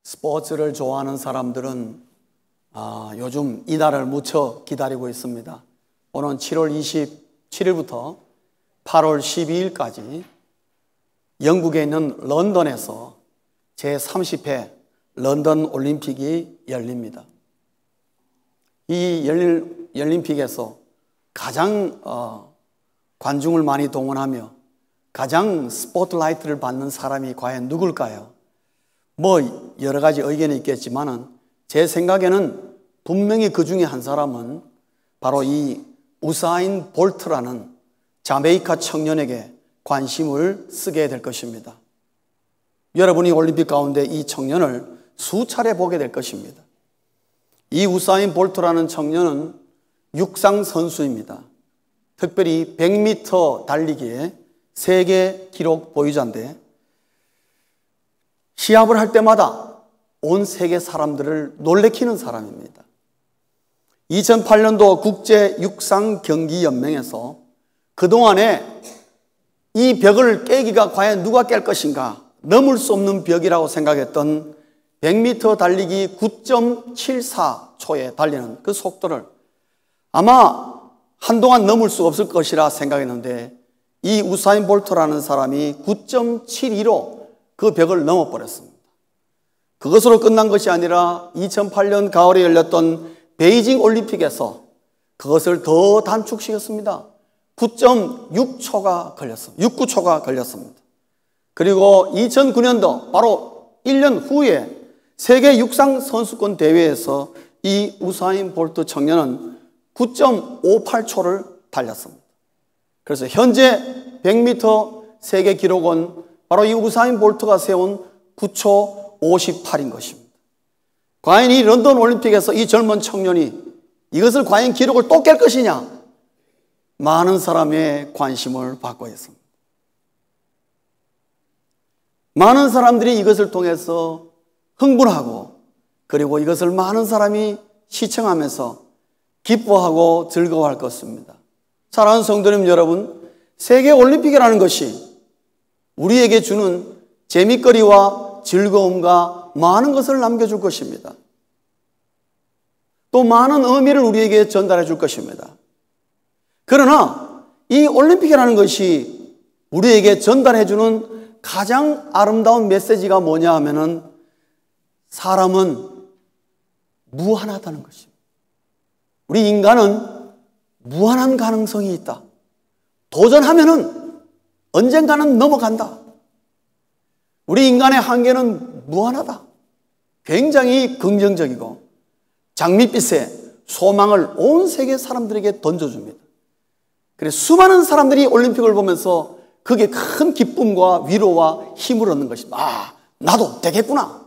스포츠를 좋아하는 사람들은 요즘 이날을 무척 기다리고 있습니다. 오는 7월 27일부터 8월 12일까지 영국에 있는 런던에서 제30회 런던 올림픽이 열립니다. 이 올림픽에서 가장 관중을 많이 동원하며 가장 스포트라이트를 받는 사람이 과연 누굴까요? 여러 가지 의견이 있겠지만은 제 생각에는 분명히 그 중에 한 사람은 바로 이 우사인 볼트라는 자메이카 청년에게 관심을 쓰게 될 것입니다. 여러분이 올림픽 가운데 이 청년을 수차례 보게 될 것입니다. 이 우사인 볼트라는 청년은 육상 선수입니다. 특별히 100m 달리기의 세계 기록 보유자인데 시합을 할 때마다 온 세계 사람들을 놀래키는 사람입니다. 2008년도 국제육상경기연맹에서 그동안에 이 벽을 깨기가 과연 누가 깰 것인가, 넘을 수 없는 벽이라고 생각했던 100m 달리기 9.74초에 달리는 그 속도를 아마 한동안 넘을 수 없을 것이라 생각했는데 이 우사인 볼트라는 사람이 9.72로 그 벽을 넘어버렸습니다. 그것으로 끝난 것이 아니라 2008년 가을에 열렸던 베이징 올림픽에서 그것을 더 단축시켰습니다. 9.6초가 걸렸습니다. 69초가 걸렸습니다. 그리고 2009년도 바로 1년 후에 세계 육상 선수권 대회에서 이 우사인 볼트 청년은 9.58초를 달렸습니다. 그래서 현재 100m 세계 기록은 바로 이 우사인 볼트가 세운 9초 58인 것입니다. 과연 이 런던 올림픽에서 이 젊은 청년이 이것을 과연 기록을 또 깰 것이냐? 많은 사람의 관심을 받고 있습니다. 많은 사람들이 이것을 통해서 흥분하고 그리고 이것을 많은 사람이 시청하면서 기뻐하고 즐거워할 것입니다. 사랑하는 성도님 여러분, 세계 올림픽이라는 것이 우리에게 주는 재미거리와 즐거움과 많은 것을 남겨줄 것입니다. 또 많은 의미를 우리에게 전달해 줄 것입니다. 그러나 이 올림픽이라는 것이 우리에게 전달해 주는 가장 아름다운 메시지가 뭐냐 하면은 사람은 무한하다는 것입니다. 우리 인간은 무한한 가능성이 있다. 도전하면은 언젠가는 넘어간다. 우리 인간의 한계는 무한하다. 굉장히 긍정적이고 장밋빛의 소망을 온 세계 사람들에게 던져줍니다. 그래서 수많은 사람들이 올림픽을 보면서 그게 큰 기쁨과 위로와 힘을 얻는 것입니다. 나도 되겠구나.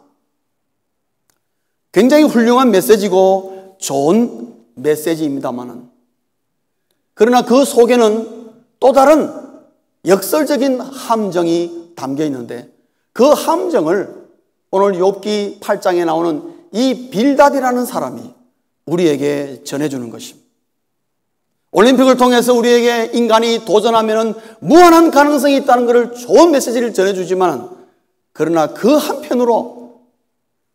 굉장히 훌륭한 메시지고 좋은 메시지입니다만은 그러나 그 속에는 또 다른 역설적인 함정이 담겨 있는데 그 함정을 오늘 욥기 8장에 나오는 이 빌닷이라는 사람이 우리에게 전해주는 것입니다. 올림픽을 통해서 우리에게 인간이 도전하면 무한한 가능성이 있다는 것을 좋은 메시지를 전해주지만 그러나 그 한편으로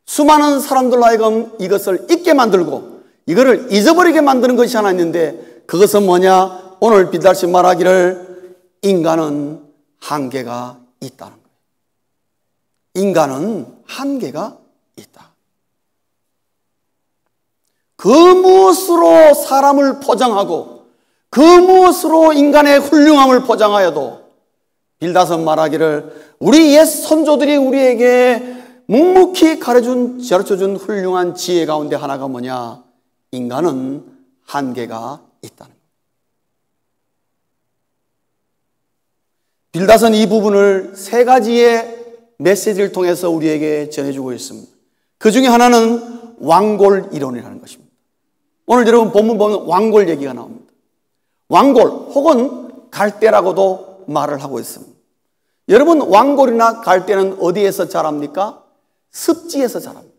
수많은 사람들로 하여금 이것을 잊게 만들고 이거를 잊어버리게 만드는 것이 하나 있는데 그것은 뭐냐? 오늘 빌닷이 말하기를 인간은 한계가 있다는 거예요. 인간은 한계가 있다. 그 무엇으로 사람을 포장하고 그 무엇으로 인간의 훌륭함을 포장하여도 빌닷은 말하기를 우리 옛 선조들이 우리에게 묵묵히 가르쳐준 훌륭한 지혜 가운데 하나가 뭐냐? 인간은 한계가 있다는 거예요. 빌닷은 이 부분을 세 가지의 메시지를 통해서 우리에게 전해주고 있습니다. 그 중에 하나는 왕골 이론이라는 것입니다. 오늘 여러분 본문 보면 왕골 얘기가 나옵니다. 왕골 혹은 갈대라고도 말을 하고 있습니다. 여러분 왕골이나 갈대는 어디에서 자랍니까? 습지에서 자랍니다.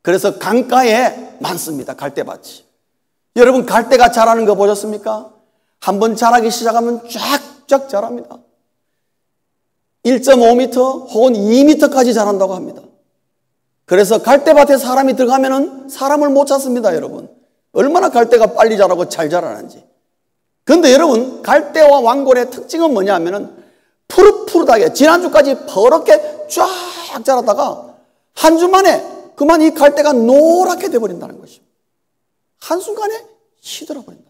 그래서 강가에 많습니다. 갈대밭이. 여러분 갈대가 자라는 거 보셨습니까? 한번 자라기 시작하면 쫙쫙 자랍니다. 1.5m 혹은 2m까지 자란다고 합니다. 그래서 갈대밭에 사람이 들어가면은 사람을 못 찾습니다, 여러분. 얼마나 갈대가 빨리 자라고 잘 자라는지. 그런데 여러분, 갈대와 왕골의 특징은 뭐냐면은 푸릇푸릇하게 지난주까지 버럭게 쫙 자라다가 한 주 만에 그만 이 갈대가 노랗게 돼버린다는 것이죠. 한순간에 시들어버린다.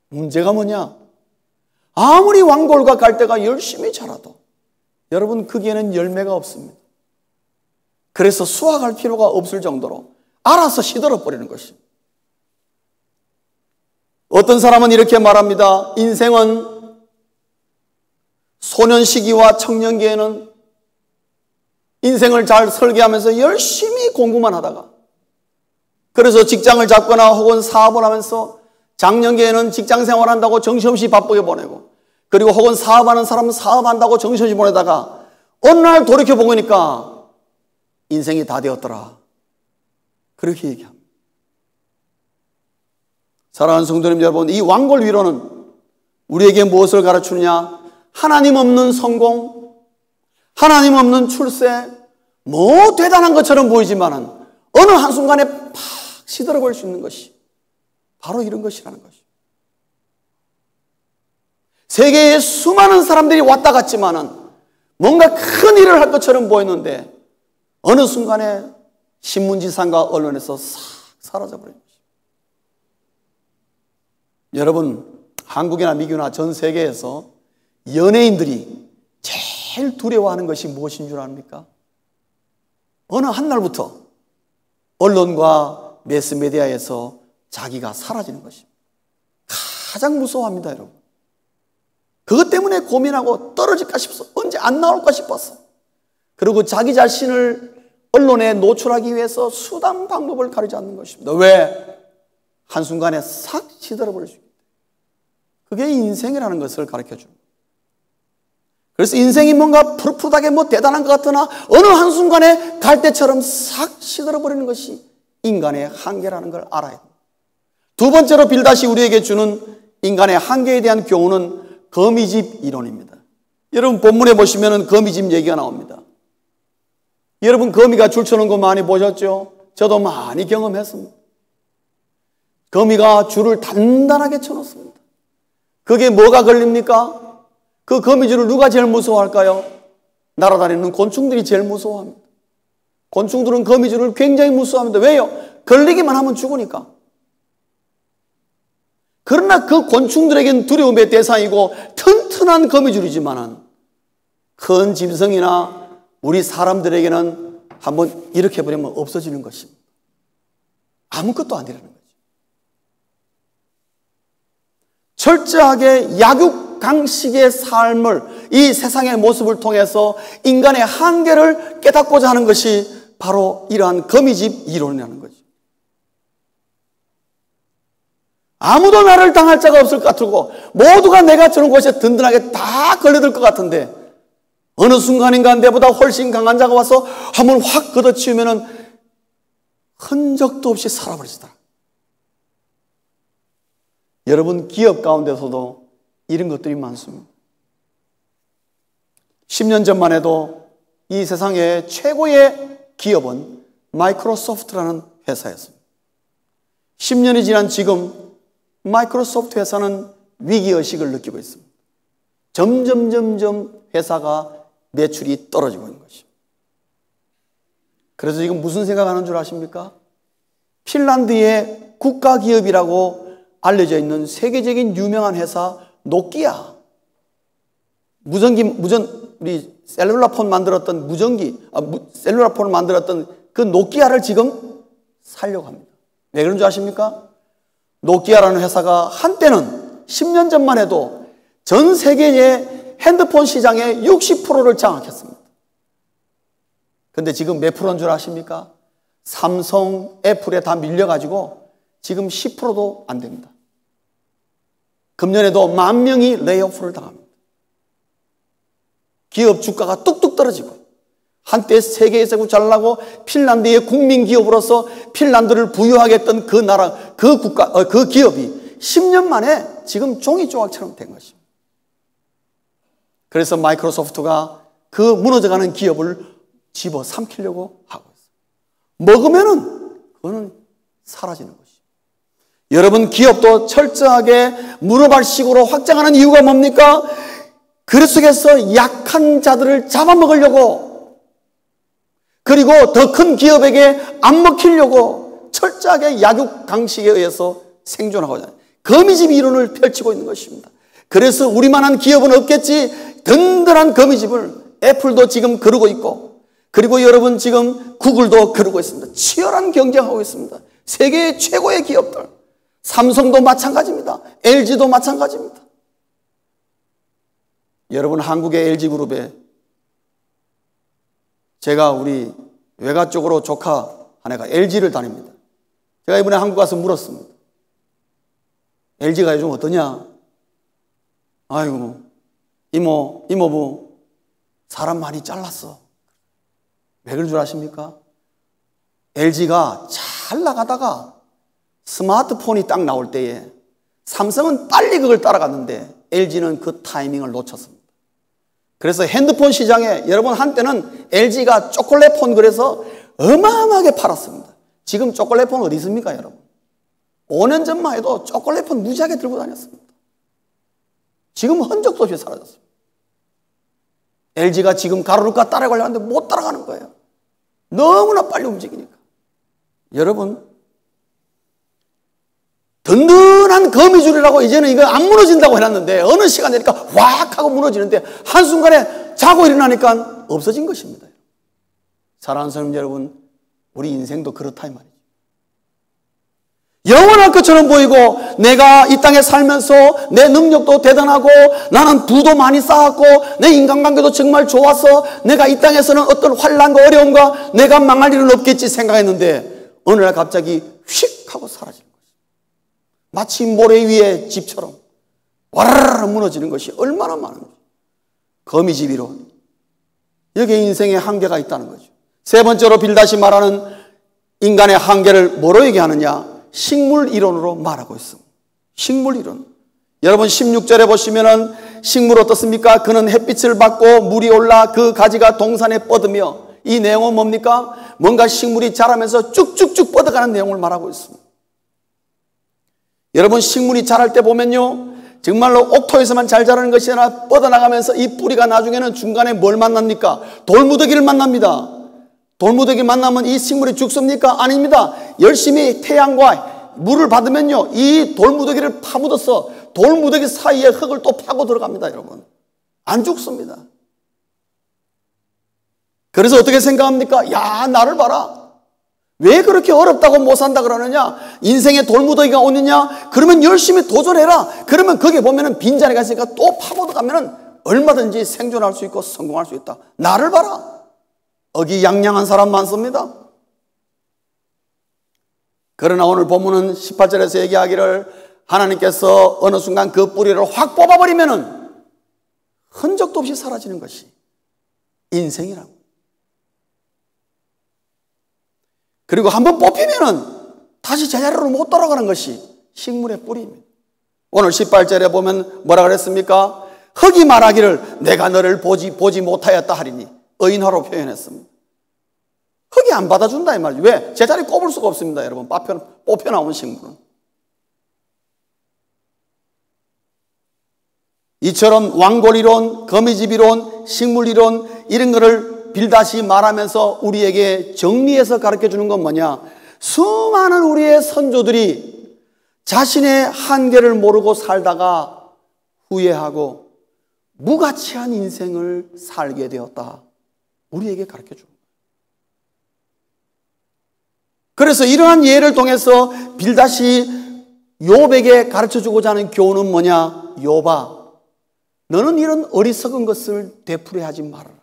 문제가 뭐냐? 아무리 왕골과 갈대가 열심히 자라도 여러분, 거기에는 열매가 없습니다. 그래서 수확할 필요가 없을 정도로 알아서 시들어버리는 것입니다. 어떤 사람은 이렇게 말합니다. 인생은 소년 시기와 청년기에는 인생을 잘 설계하면서 열심히 공부만 하다가, 그래서 직장을 잡거나 혹은 사업을 하면서 장년기에는 직장 생활한다고 정신없이 바쁘게 보내고, 그리고 혹은 사업하는 사람은 사업한다고 정신없이 보내다가 어느 날 돌이켜보니까 인생이 다 되었더라. 그렇게 얘기합니다. 사랑하는 성도님 여러분, 이 왕골 위로는 우리에게 무엇을 가르치느냐? 하나님 없는 성공, 하나님 없는 출세, 뭐 대단한 것처럼 보이지만은 어느 한순간에 팍 시들어버릴 수 있는 것이 바로 이런 것이라는 것이죠. 세계에 수많은 사람들이 왔다 갔지만은 뭔가 큰 일을 할 것처럼 보였는데 어느 순간에 신문지상과 언론에서 싹 사라져버린 것입니다. 여러분, 한국이나 미국이나 전 세계에서 연예인들이 제일 두려워하는 것이 무엇인 줄 압니까? 어느 한 날부터 언론과 매스미디어에서 자기가 사라지는 것입니다. 가장 무서워합니다, 여러분. 그것 때문에 고민하고 떨어질까 싶어서 언제 안 나올까 싶었어. 그리고 자기 자신을 언론에 노출하기 위해서 수단 방법을 가리지 않는 것입니다. 왜? 한순간에 싹 시들어버릴 수 있다. 그게 인생이라는 것을 가르쳐 줍니다. 그래서 인생이 뭔가 푸릇푸릇하게 뭐 대단한 것 같으나 어느 한순간에 갈대처럼 싹 시들어버리는 것이 인간의 한계라는 걸 알아야 합니다. 두 번째로 빌닷이 우리에게 주는 인간의 한계에 대한 교훈은 거미집 이론입니다. 여러분, 본문에 보시면 거미집 얘기가 나옵니다. 여러분, 거미가 줄 쳐놓은 거 많이 보셨죠? 저도 많이 경험했습니다. 거미가 줄을 단단하게 쳐놓습니다. 그게 뭐가 걸립니까? 그 거미줄을 누가 제일 무서워할까요? 날아다니는 곤충들이 제일 무서워합니다. 곤충들은 거미줄을 굉장히 무서워합니다. 왜요? 걸리기만 하면 죽으니까. 그러나 그 곤충들에게는 두려움의 대상이고 튼튼한 거미줄이지만은 큰 짐승이나 우리 사람들에게는 한번 이렇게 버리면 없어지는 것입니다. 아무것도 아니라는 거죠. 철저하게 약육강식의 삶을, 이 세상의 모습을 통해서 인간의 한계를 깨닫고자 하는 것이 바로 이러한 거미집 이론이라는 거죠. 아무도 나를 당할 자가 없을 것 같고 모두가 내가 저런 곳에 든든하게 다 걸려들 것 같은데 어느 순간인가 내보다 훨씬 강한 자가 와서 한번 확 걷어치우면은 흔적도 없이 살아버리시더라. 여러분, 기업 가운데서도 이런 것들이 많습니다. 10년 전만 해도 이 세상의 최고의 기업은 마이크로소프트라는 회사였습니다. 10년이 지난 지금 마이크로소프트 회사는 위기의식을 느끼고 있습니다. 점점 회사가 매출이 떨어지고 있는 것입니다. 그래서 지금 무슨 생각하는 줄 아십니까? 핀란드의 국가기업이라고 알려져 있는 세계적인 유명한 회사 노키아, 우리 셀룰라폰 만들었던 셀룰라폰을 만들었던 그 노키아를 지금 살려고 합니다. 왜 그런 줄 아십니까? 노키아라는 회사가 한때는 10년 전만 해도 전 세계의 핸드폰 시장의 60%를 장악했습니다. 그런데 지금 몇 프로인 줄 아십니까? 삼성, 애플에 다 밀려가지고 지금 10%도 안 됩니다. 금년에도 10,000명이 레이오프를 당합니다. 기업 주가가 뚝뚝 떨어지고 한때 세계에서 잘나고 핀란드의 국민 기업으로서 핀란드를 부유하게 했던 그 나라, 그 기업이 10년 만에 지금 종이 조각처럼 된 것입니다. 그래서 마이크로소프트가 그 무너져가는 기업을 집어삼키려고 하고 있어요. 먹으면은 그거는 사라지는 것이죠. 여러분, 기업도 철저하게 문어발식으로 확장하는 이유가 뭡니까? 그 속에서 약한 자들을 잡아먹으려고, 그리고 더 큰 기업에게 안 먹히려고 철저하게 약육 강식에 의해서 생존하고자 하는 거미집 이론을 펼치고 있는 것입니다. 그래서 우리만한 기업은 없겠지, 든든한 거미집을 애플도 지금 그러고 있고, 그리고 여러분 지금 구글도 그러고 있습니다. 치열한 경쟁하고 있습니다. 세계의 최고의 기업들, 삼성도 마찬가지입니다. LG도 마찬가지입니다. 여러분, 한국의 LG그룹에 제가 우리 외가 쪽으로 조카 아내가 LG를 다닙니다. 제가 이번에 한국 가서 물었습니다. LG가 요즘 어떠냐? 아이고, 이모부 사람 많이 잘랐어. 왜 그런 줄 아십니까? LG가 잘 나가다가 스마트폰이 딱 나올 때에 삼성은 빨리 그걸 따라갔는데 LG는 그 타이밍을 놓쳤습니다. 그래서 핸드폰 시장에 여러분 한때는 LG가 초콜릿폰 그래서 어마어마하게 팔았습니다. 지금 초콜릿폰 어디 있습니까, 여러분? 5년 전만 해도 초콜릿폰 무지하게 들고 다녔습니다. 지금 흔적도 없이 사라졌습니다. LG가 지금 가로루카 따라가려고 하는데 못 따라가는 거예요. 너무나 빨리 움직이니까. 여러분, 든든한 거미줄이라고 이제는 이거 안 무너진다고 해놨는데 어느 시간 되니까 확 하고 무너지는데 한순간에 자고 일어나니까 없어진 것입니다. 사랑하는 성도 여러분, 우리 인생도 그렇다 이 말이죠. 영원할 것처럼 보이고 내가 이 땅에 살면서 내 능력도 대단하고 나는 부도 많이 쌓았고 내 인간관계도 정말 좋아서 내가 이 땅에서는 어떤 환난과 어려움과 내가 망할 일은 없겠지 생각했는데 어느 날 갑자기 휙 하고 사라지는 거죠. 마치 모래 위에 집처럼 와라라 무너지는 것이 얼마나 많은지. 거미집 이론. 여기에 인생의 한계가 있다는 거죠. 세 번째로 빌닷이 말하는 인간의 한계를 뭐로 얘기하느냐? 식물 이론으로 말하고 있습니다. 식물 이론. 여러분 16절에 보시면은 식물 어떻습니까? 그는 햇빛을 받고 물이 올라 그 가지가 동산에 뻗으며, 이 내용은 뭡니까? 뭔가 식물이 자라면서 쭉쭉쭉 뻗어가는 내용을 말하고 있습니다. 여러분 식물이 자랄 때 보면요, 정말로 옥토에서만 잘 자라는 것이 아니라 뻗어나가면서 이 뿌리가 나중에는 중간에 뭘 만납니까? 돌무더기를 만납니다. 돌무더기 만나면 이 식물이 죽습니까? 아닙니다. 열심히 태양과 물을 받으면요, 이 돌무더기를 파묻어서 돌무더기 사이에 흙을 또 파고 들어갑니다. 여러분, 안 죽습니다. 그래서 어떻게 생각합니까? 야, 나를 봐라. 왜 그렇게 어렵다고 못 산다 그러느냐? 인생에 돌무더기가 오느냐? 그러면 열심히 도전해라. 그러면 거기에 보면은 빈자리가 있으니까 또 파고들어가면은 얼마든지 생존할 수 있고 성공할 수 있다. 나를 봐라. 어기양양한 사람 많습니다. 그러나 오늘 본문은 18절에서 얘기하기를 하나님께서 어느 순간 그 뿌리를 확 뽑아버리면은 흔적도 없이 사라지는 것이 인생이라고. 그리고 한번 뽑히면은 다시 제자리로 못 돌아가는 것이 식물의 뿌리입니다. 오늘 18절에 보면 뭐라 그랬습니까? 흙이 말하기를 내가 너를 보지 못하였다 하리니 의인화로 표현했습니다. 흙이 안 받아준다 이 말이죠. 왜? 제자리 꼽을 수가 없습니다. 여러분, 뽑혀 나온 식물은. 이처럼 왕골이론, 거미집이론, 식물이론 이런 거를 빌닷이 말하면서 우리에게 정리해서 가르쳐주는 건 뭐냐? 수많은 우리의 선조들이 자신의 한계를 모르고 살다가 후회하고 무가치한 인생을 살게 되었다. 우리에게 가르쳐주는 거예요. 그래서 이러한 예를 통해서 빌닷이 욥에게 가르쳐주고자 하는 교훈은 뭐냐? 욥아, 너는 이런 어리석은 것을 되풀이하지 말아라.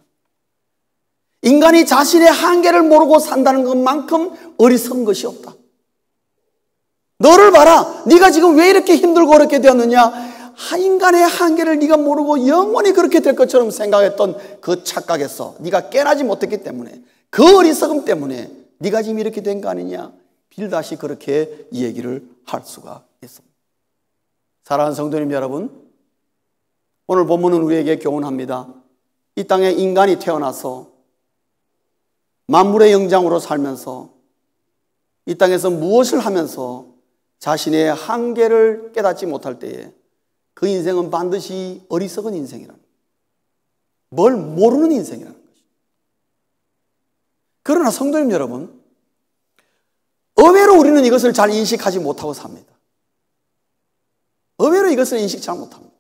인간이 자신의 한계를 모르고 산다는 것만큼 어리석은 것이 없다. 너를 봐라. 네가 지금 왜 이렇게 힘들고 어렵게 되었느냐? 인간의 한계를 네가 모르고 영원히 그렇게 될 것처럼 생각했던 그 착각에서 네가 깨나지 못했기 때문에, 그 어리석음 때문에 네가 지금 이렇게 된 거 아니냐? 빌닷이 그렇게 얘기를 할 수가 있습니다. 사랑하는 성도님 여러분, 오늘 본문은 우리에게 교훈합니다. 이 땅에 인간이 태어나서 만물의 영장으로 살면서 이 땅에서 무엇을 하면서 자신의 한계를 깨닫지 못할 때에 그 인생은 반드시 어리석은 인생이라는 거예요. 뭘 모르는 인생이라는 것이죠. 그러나 성도님 여러분, 의외로 우리는 이것을 잘 인식하지 못하고 삽니다. 의외로 이것을 인식 잘 못합니다.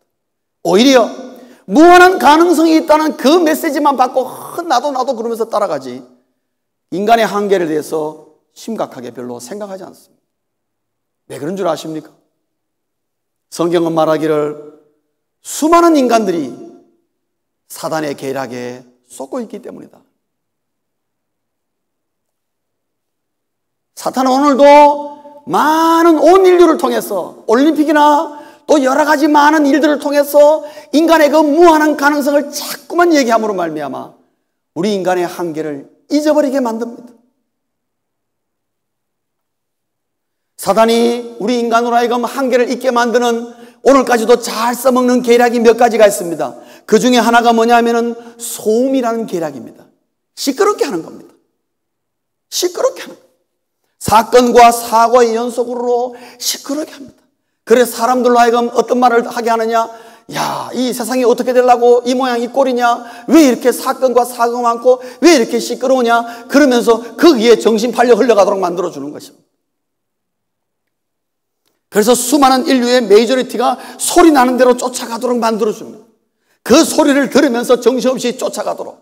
오히려 무한한 가능성이 있다는 그 메시지만 받고 나도 그러면서 따라가지 인간의 한계를 대해서 심각하게 별로 생각하지 않습니다. 왜 그런 줄 아십니까? 성경은 말하기를 수많은 인간들이 사단의 계략에 쏟고 있기 때문이다. 사탄은 오늘도 많은 온 인류를 통해서 올림픽이나 또 여러 가지 많은 일들을 통해서 인간의 그 무한한 가능성을 자꾸만 얘기함으로 말미암아 우리 인간의 한계를 잊어버리게 만듭니다. 사단이 우리 인간으로 하여금 한계를 잊게 만드는 오늘까지도 잘 써먹는 계략이 몇 가지가 있습니다. 그 중에 하나가 뭐냐면은 소음이라는 계략입니다. 시끄럽게 하는 겁니다. 시끄럽게 하는 겁니다. 사건과 사고의 연속으로 시끄럽게 합니다. 그래서 사람들로 하여금 어떤 말을 하게 하느냐? 야, 이 세상이 어떻게 되려고 이 모양 이 꼴이냐? 왜 이렇게 사건과 사고가 많고 왜 이렇게 시끄러우냐? 그러면서 거기에 정신 팔려 흘러가도록 만들어주는 것입니다. 그래서 수많은 인류의 메이저리티가 소리 나는 대로 쫓아가도록 만들어줍니다. 그 소리를 들으면서 정신없이 쫓아가도록.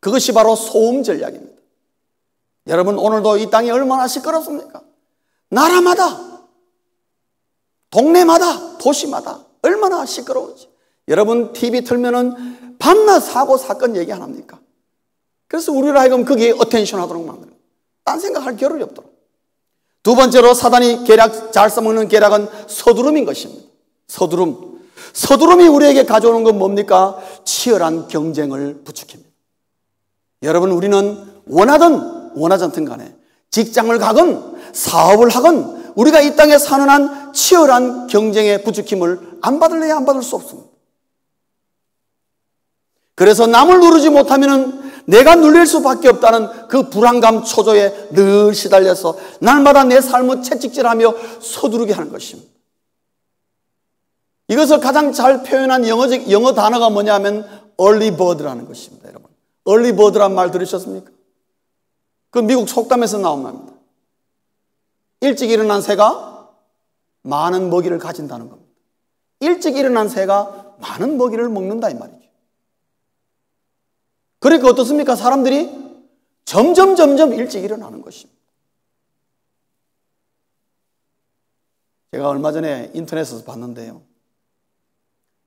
그것이 바로 소음 전략입니다. 여러분, 오늘도 이 땅이 얼마나 시끄럽습니까? 나라마다, 동네마다, 도시마다 얼마나 시끄러운지. 여러분, TV 틀면은 밤낮 사고 사건 얘기 안 합니까? 그래서 우리를 하여금 거기에 어텐션 하도록 만듭니다. 딴 생각할 겨를이 없도록. 두 번째로 사단이 계략, 잘 써먹는 계략은 서두름인 것입니다. 서두름. 서두름이 우리에게 가져오는 건 뭡니까? 치열한 경쟁을 부추깁니다. 여러분, 우리는 원하지 않든 간에 직장을 가건 사업을 하건 우리가 이 땅에 사는 한 치열한 경쟁의 부추김을 안 받을래야 안 받을 수 없습니다. 그래서 남을 누르지 못하면은 내가 눌릴 수밖에 없다는 그 불안감 초조에 늘 시달려서 날마다 내 삶을 채찍질하며 서두르게 하는 것입니다. 이것을 가장 잘 표현한 영어 단어가 뭐냐면 early bird라는 것입니다. 여러분, early bird란 말 들으셨습니까? 그 미국 속담에서 나온 말입니다. 일찍 일어난 새가 많은 먹이를 가진다는 겁니다. 일찍 일어난 새가 많은 먹이를 먹는다 이 말이죠. 그러니까 어떻습니까? 사람들이 점점 일찍 일어나는 것입니다. 제가 얼마 전에 인터넷에서 봤는데요.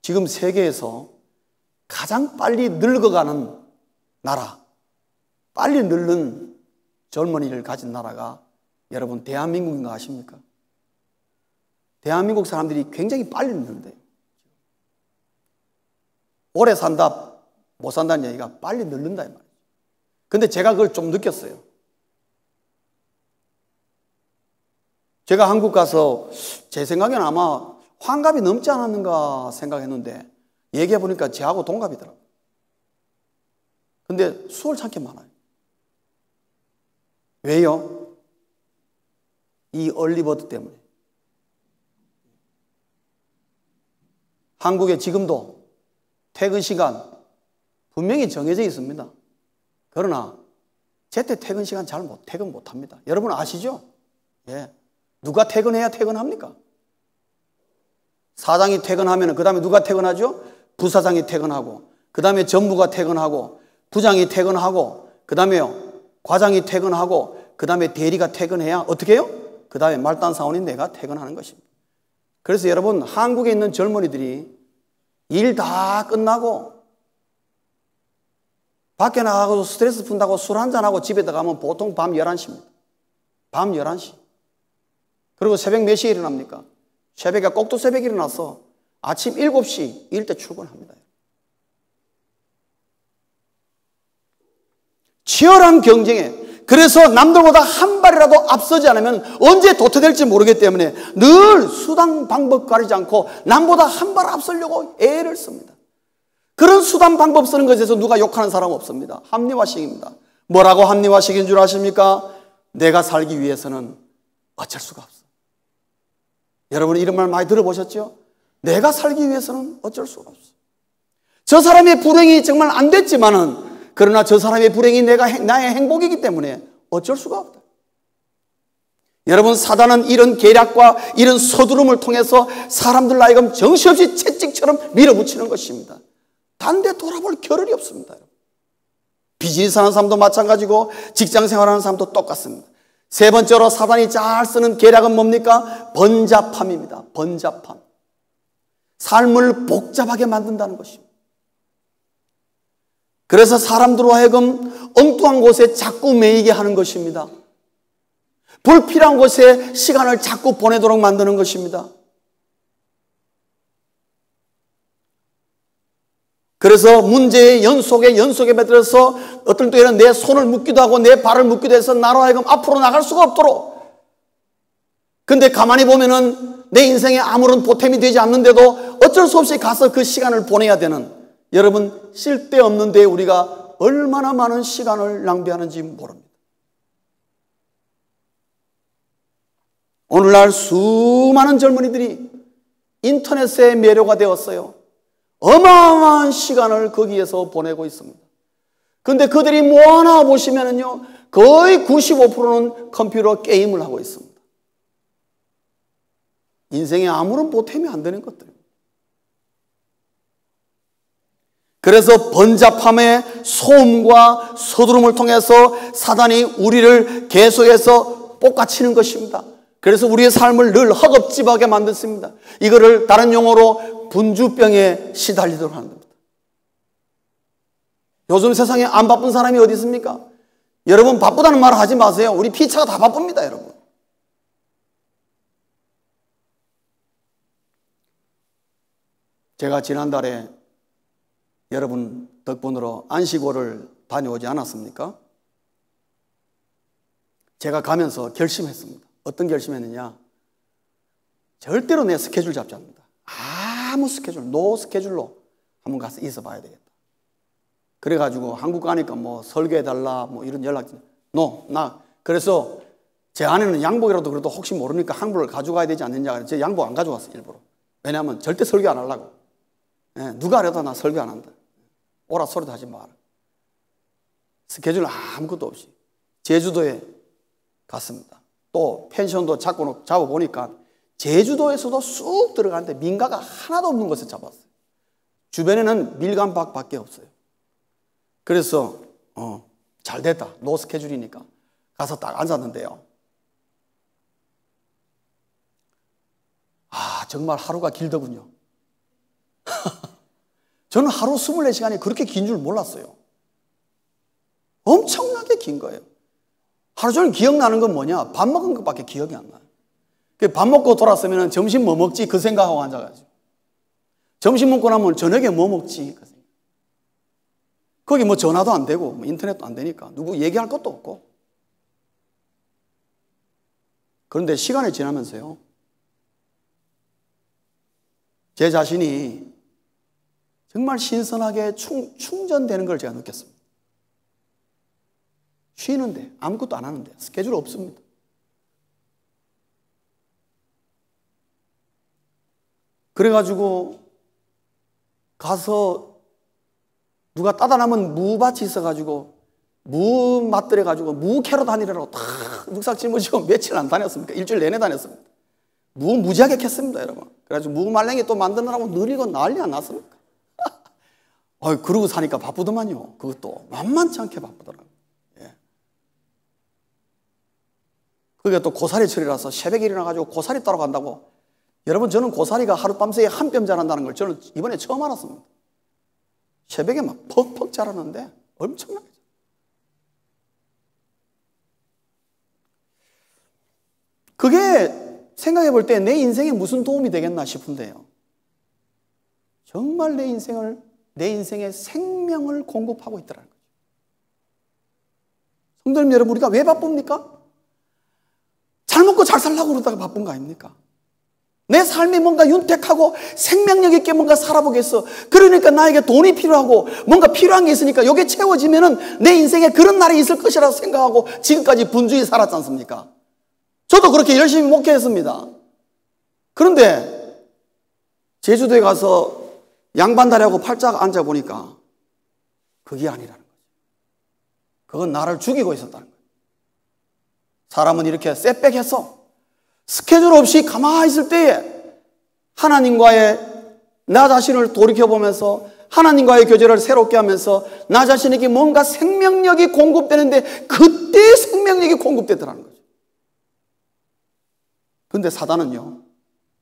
지금 세계에서 가장 빨리 늙어가는 나라, 빨리 늙는 젊은이를 가진 나라가 여러분 대한민국인 거 아십니까? 대한민국 사람들이 굉장히 빨리 늙는데요. 오래 산다, 못 산다는 얘기가 빨리 늙는다 이 말이에요. 근데 제가 그걸 좀 느꼈어요. 제가 한국 가서 제 생각에는 아마 환갑이 넘지 않았는가 생각했는데 얘기해 보니까 저하고 동갑이더라고요. 근데 수월찮게 많아요. 왜요? 이 얼리버드 때문에. 한국에 지금도 퇴근 시간 분명히 정해져 있습니다. 그러나 제때 퇴근 시간 퇴근 못합니다. 여러분 아시죠? 예. 누가 퇴근해야 퇴근합니까? 사장이 퇴근하면 그 다음에 누가 퇴근하죠? 부사장이 퇴근하고 그 다음에 전무가 퇴근하고 부장이 퇴근하고 그 다음에 과장이 퇴근하고 그 다음에 대리가 퇴근해야 어떻게 해요? 그 다음에 말단 사원인 내가 퇴근하는 것입니다. 그래서 여러분 한국에 있는 젊은이들이 일 다 끝나고 밖에 나가고 스트레스 푼다고 술 한잔하고 집에 들어가면 보통 밤 11시입니다. 밤 11시. 그리고 새벽 몇 시에 일어납니까? 새벽에 꼭두 새벽에 일어나서 아침 7시 일대 출근합니다. 치열한 경쟁에 그래서 남들보다 한 발이라도 앞서지 않으면 언제 도태될지 모르기 때문에 늘 수단 방법 가리지 않고 남보다 한 발 앞서려고 애를 씁니다. 그런 수단 방법 쓰는 것에서 누가 욕하는 사람 없습니다. 합리화식입니다. 뭐라고 합리화시킨 줄 아십니까? 내가 살기 위해서는 어쩔 수가 없어. 여러분 이런 말 많이 들어보셨죠? 내가 살기 위해서는 어쩔 수가 없어. 저 사람의 불행이 정말 안 됐지만은, 그러나 저 사람의 불행이 나의 행복이기 때문에 어쩔 수가 없다. 여러분, 사단은 이런 계략과 이런 서두름을 통해서 사람들 하여금 정신없이 채찍처럼 밀어붙이는 것입니다. 단데 돌아볼 겨를이 없습니다. 비즈니스 하는 사람도 마찬가지고 직장 생활하는 사람도 똑같습니다. 세 번째로 사단이 잘 쓰는 계략은 뭡니까? 번잡함입니다. 번잡함. 삶을 복잡하게 만든다는 것입니다. 그래서 사람들로 하여금 엉뚱한 곳에 자꾸 매이게 하는 것입니다. 불필요한 곳에 시간을 자꾸 보내도록 만드는 것입니다. 그래서 문제의 연속에 매달려서 어떤 때는 내 손을 묶기도 하고 내 발을 묶기도 해서 나로 하여금 앞으로 나갈 수가 없도록. 근데 가만히 보면은 내 인생에 아무런 보탬이 되지 않는데도 어쩔 수 없이 가서 그 시간을 보내야 되는, 여러분 쓸데없는 데에 우리가 얼마나 많은 시간을 낭비하는지 모릅니다. 오늘날 수많은 젊은이들이 인터넷에 매료가 되었어요. 어마어마한 시간을 거기에서 보내고 있습니다. 그런데 그들이 뭐 하나 보시면은요, 거의 95%는 컴퓨터 게임을 하고 있습니다. 인생에 아무런 보탬이 안 되는 것들입니다. 그래서 번잡함의 소음과 서두름을 통해서 사단이 우리를 계속해서 볶아치는 것입니다. 그래서 우리의 삶을 늘 허겁지겁하게 만들습니다. 이거를 다른 용어로 분주병에 시달리도록 하는 겁니다. 요즘 세상에 안 바쁜 사람이 어디 있습니까? 여러분 바쁘다는 말 하지 마세요. 우리 피차가 다 바쁩니다, 여러분. 제가 지난달에 여러분 덕분으로 안식월을 다녀오지 않았습니까? 제가 가면서 결심했습니다. 어떤 결심했느냐? 절대로 내 스케줄 잡지 않는다. 아무 스케줄, 노 스케줄로 한번 가서 있어 봐야 되겠다. 그래가지고 한국 가니까 뭐 설교해달라 뭐 이런 연락이 그래서 제 아내는 양복이라도 그래도 혹시 모르니까 한복을 가져가야 되지 않느냐. 그래서 제 양복 안 가져왔어요, 일부러. 왜냐하면 절대 설교 안 하려고. 누가 그래도 나 설교 안 한다. 오라 소리도 하지 마라. 스케줄 아무것도 없이 제주도에 갔습니다. 또 펜션도 잡아보니까 제주도에서도 쑥 들어가는데 민가가 하나도 없는 곳에 잡았어요. 주변에는 밀감밖에 없어요. 그래서 잘 됐다. 노 스케줄이니까 가서 딱 앉았는데요. 정말 하루가 길더군요. 저는 하루 24시간이 그렇게 긴 줄 몰랐어요. 엄청나게 긴 거예요. 하루 종일 기억나는 건 뭐냐? 밥 먹은 것밖에 기억이 안 나요. 밥 먹고 돌아서면 점심 뭐 먹지? 그 생각하고 앉아가지고. 점심 먹고 나면 저녁에 뭐 먹지? 그 생각. 거기 뭐 전화도 안 되고 뭐 인터넷도 안 되니까 누구 얘기할 것도 없고. 그런데 시간이 지나면서요, 제 자신이 정말 신선하게 충전되는 걸 제가 느꼈습니다. 쉬는데 아무것도 안 하는데 스케줄 없습니다. 그래가지고 가서 누가 따다 남은 무밭이 있어가지고 무 맛들여가지고 무 캐러 다니려고 다 늑삭 짊어지고 며칠 안 다녔습니까? 일주일 내내 다녔습니다. 무 무지하게 캤습니다, 여러분. 그래가지고 무 말랭이 또 만드느라고 느리고 난리 안 났습니까? 그러고 사니까 바쁘더만요. 그것도 만만치 않게 바쁘더라고요. 그게 또 고사리철이라서 새벽에 일어나가지고 고사리 따러 간다고. 여러분, 저는 고사리가 하룻밤새에 한 뼘 자란다는 걸 저는 이번에 처음 알았습니다. 새벽에 막 퍽퍽 자라는데 엄청나게. 그게 생각해 볼 때 내 인생에 무슨 도움이 되겠나 싶은데요. 정말 내 인생의 생명을 공급하고 있더라는 거죠. 성도님 여러분, 우리가 왜 바쁩니까? 잘 먹고 잘 살려고 그러다가 바쁜 거 아닙니까? 내 삶이 뭔가 윤택하고 생명력 있게 뭔가 살아보겠어. 그러니까 나에게 돈이 필요하고 뭔가 필요한 게 있으니까 이게 채워지면은 내 인생에 그런 날이 있을 것이라고 생각하고 지금까지 분주히 살았지 않습니까? 저도 그렇게 열심히 목회했습니다. 그런데 제주도에 가서 양반다리하고 팔짝 앉아보니까 그게 아니라는 거죠. 그건 나를 죽이고 있었다는 거예요. 사람은 이렇게 셋백해서 스케줄 없이 가만히 있을 때에 하나님과의 나 자신을 돌이켜보면서 하나님과의 교제를 새롭게 하면서 나 자신에게 뭔가 생명력이 공급되는데 그때 생명력이 공급되더라는 거죠. 그런데 사단은요,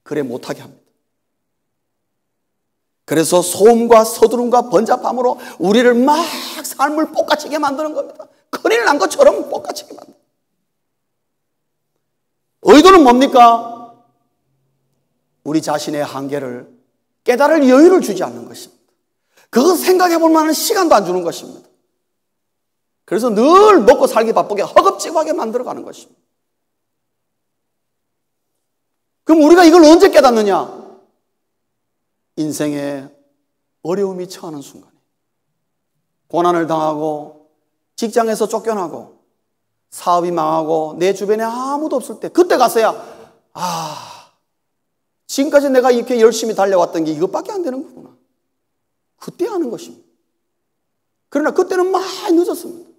그래 못하게 합니다. 그래서 소음과 서두름과 번잡함으로 우리를 막 삶을 볶아치게 만드는 겁니다. 큰일 난 것처럼 볶아치게 만듭니다. 의도는 뭡니까? 우리 자신의 한계를 깨달을 여유를 주지 않는 것입니다. 그거 생각해 볼 만한 시간도 안 주는 것입니다. 그래서 늘 먹고 살기 바쁘게 허겁지겁하게 만들어가는 것입니다. 그럼 우리가 이걸 언제 깨닫느냐? 인생에 어려움이 처하는 순간에 고난을 당하고 직장에서 쫓겨나고 사업이 망하고 내 주변에 아무도 없을 때 그때 가서야 지금까지 내가 이렇게 열심히 달려왔던 게 이것밖에 안 되는 거구나. 그때 하는 것입니다. 그러나 그때는 많이 늦었습니다.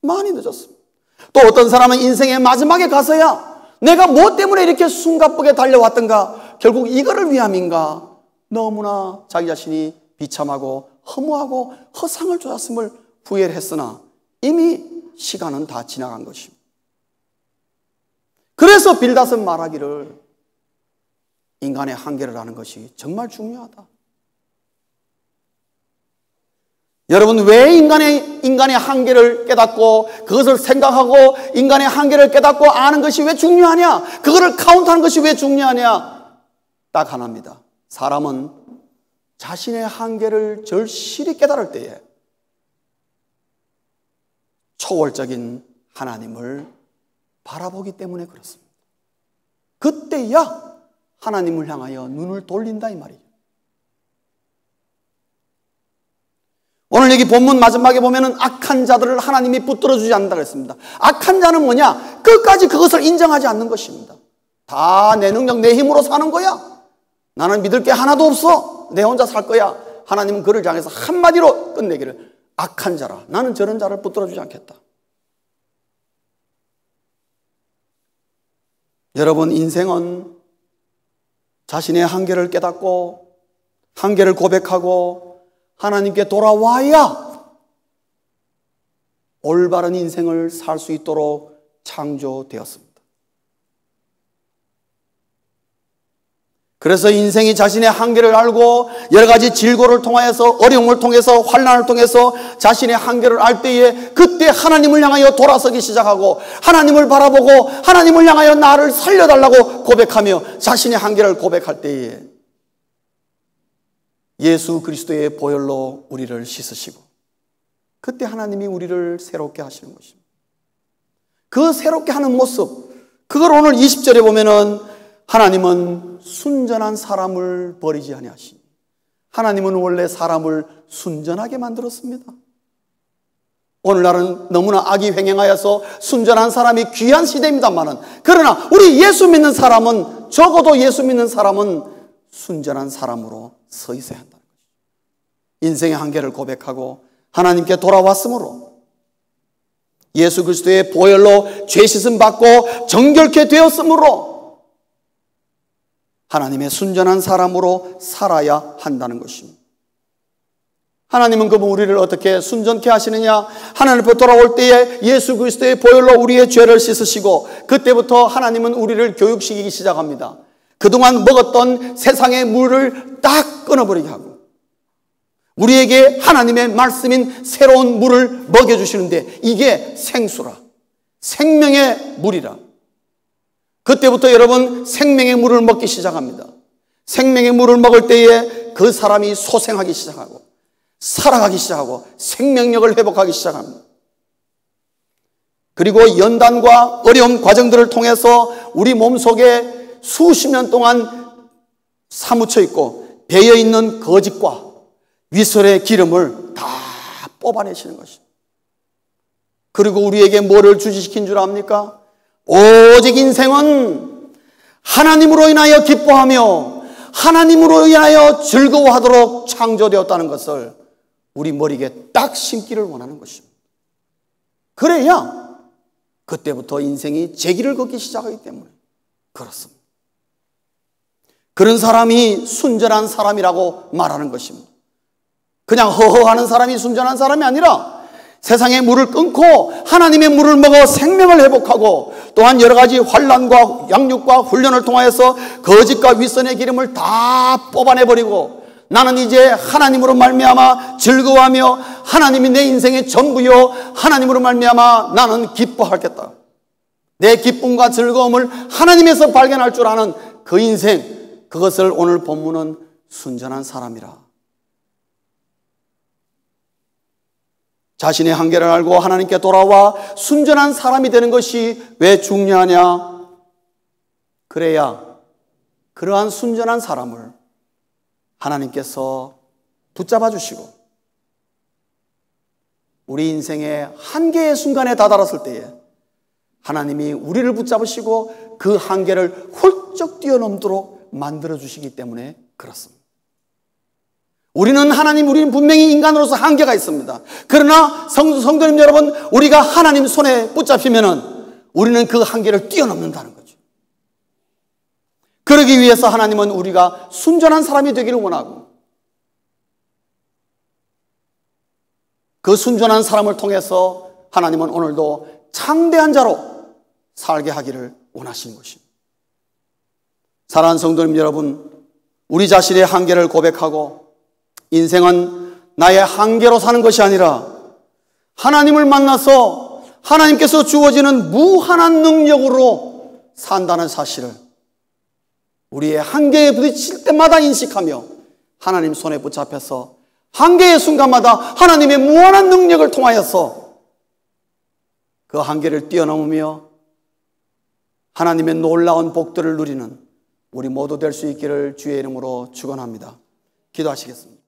많이 늦었습니다. 또 어떤 사람은 인생의 마지막에 가서야 내가 뭐 때문에 이렇게 숨가쁘게 달려왔던가, 결국 이거를 위함인가, 너무나 자기 자신이 비참하고 허무하고 허상을 쫓았음을 후회를 했으나 이미 시간은 다 지나간 것입니다. 그래서 빌닷은 말하기를 인간의 한계를 아는 것이 정말 중요하다. 여러분, 왜 인간의 한계를 깨닫고 그것을 생각하고 인간의 한계를 깨닫고 아는 것이 왜 중요하냐? 그거를 카운트하는 것이 왜 중요하냐? 딱 하나입니다. 사람은 자신의 한계를 절실히 깨달을 때에 초월적인 하나님을 바라보기 때문에 그렇습니다. 그때야 하나님을 향하여 눈을 돌린다 이 말이에요. 오늘 여기 본문 마지막에 보면은 악한 자들을 하나님이 붙들어주지 않는다고 했습니다. 악한 자는 뭐냐? 끝까지 그것을 인정하지 않는 것입니다. 다 내 능력, 내 힘으로 사는 거야. 나는 믿을 게 하나도 없어. 내 혼자 살 거야. 하나님은 그를 향해서 한마디로 끝내기를, 악한 자라. 나는 저런 자를 붙들어주지 않겠다. 여러분, 인생은 자신의 한계를 깨닫고 한계를 고백하고 하나님께 돌아와야 올바른 인생을 살 수 있도록 창조되었습니다. 그래서 인생이 자신의 한계를 알고 여러 가지 질고를 통하여서, 어려움을 통해서, 환난을 통해서 자신의 한계를 알 때에 그때 하나님을 향하여 돌아서기 시작하고 하나님을 바라보고 하나님을 향하여 나를 살려달라고 고백하며 자신의 한계를 고백할 때에 예수 그리스도의 보혈로 우리를 씻으시고 그때 하나님이 우리를 새롭게 하시는 것입니다. 그 새롭게 하는 모습, 그걸 오늘 20절에 보면은 하나님은 순전한 사람을 버리지 아니하시니, 하나님은 원래 사람을 순전하게 만들었습니다. 오늘날은 너무나 악이 횡행하여서 순전한 사람이 귀한 시대입니다만은, 그러나 우리 예수 믿는 사람은, 적어도 예수 믿는 사람은 순전한 사람으로 서 있어야 한다는 것이죠. 인생의 한계를 고백하고 하나님께 돌아왔으므로 예수 그리스도의 보혈로 죄 씻음 받고 정결케 되었으므로 하나님의 순전한 사람으로 살아야 한다는 것입니다. 하나님은 그럼 우리를 어떻게 순전케 하시느냐? 하나님 앞에 돌아올 때에 예수 그리스도의 보혈로 우리의 죄를 씻으시고 그때부터 하나님은 우리를 교육시키기 시작합니다. 그동안 먹었던 세상의 물을 딱 끊어버리게 하고 우리에게 하나님의 말씀인 새로운 물을 먹여주시는데 이게 생수라, 생명의 물이라. 그때부터 여러분 생명의 물을 먹기 시작합니다. 생명의 물을 먹을 때에 그 사람이 소생하기 시작하고 살아가기 시작하고 생명력을 회복하기 시작합니다. 그리고 연단과 어려운 과정들을 통해서 우리 몸속에 수십 년 동안 사무쳐 있고 배어 있는 거짓과 위설의 기름을 다 뽑아내시는 것입니다. 그리고 우리에게 뭐를 주시킨 줄 압니까? 오직 인생은 하나님으로 인하여 기뻐하며 하나님으로 인하여 즐거워하도록 창조되었다는 것을 우리 머리에 딱 심기를 원하는 것입니다. 그래야 그때부터 인생이 재기를 걷기 시작하기 때문에 그렇습니다. 그런 사람이 순전한 사람이라고 말하는 것입니다. 그냥 허허하는 사람이 순전한 사람이 아니라 세상의 물을 끊고 하나님의 물을 먹어 생명을 회복하고 또한 여러 가지 환난과 양육과 훈련을 통하여서 거짓과 윗선의 기름을 다 뽑아내버리고 나는 이제 하나님으로 말미암아 즐거워하며 하나님이 내 인생의 전부요 하나님으로 말미암아 나는 기뻐하겠다. 내 기쁨과 즐거움을 하나님에서 발견할 줄 아는 그 인생, 그것을 오늘 본문은 순전한 사람이라. 자신의 한계를 알고 하나님께 돌아와 순전한 사람이 되는 것이 왜 중요하냐? 그래야 그러한 순전한 사람을 하나님께서 붙잡아 주시고 우리 인생의 한계의 순간에 다다랐을 때에 하나님이 우리를 붙잡으시고 그 한계를 훌쩍 뛰어넘도록 만들어 주시기 때문에 그렇습니다. 우리는 분명히 인간으로서 한계가 있습니다. 그러나 성도님 여러분, 우리가 하나님 손에 붙잡히면은 우리는 그 한계를 뛰어넘는다는 거죠. 그러기 위해서 하나님은 우리가 순전한 사람이 되기를 원하고 그 순전한 사람을 통해서 하나님은 오늘도 창대한 자로 살게 하기를 원하시는 것입니다. 사랑하는 성도님 여러분, 우리 자신의 한계를 고백하고 인생은 나의 한계로 사는 것이 아니라 하나님을 만나서 하나님께서 주어지는 무한한 능력으로 산다는 사실을 우리의 한계에 부딪힐 때마다 인식하며 하나님 손에 붙잡혀서 한계의 순간마다 하나님의 무한한 능력을 통하여서 그 한계를 뛰어넘으며 하나님의 놀라운 복들을 누리는 우리 모두 될 수 있기를 주의 이름으로 축원합니다. 기도하시겠습니다.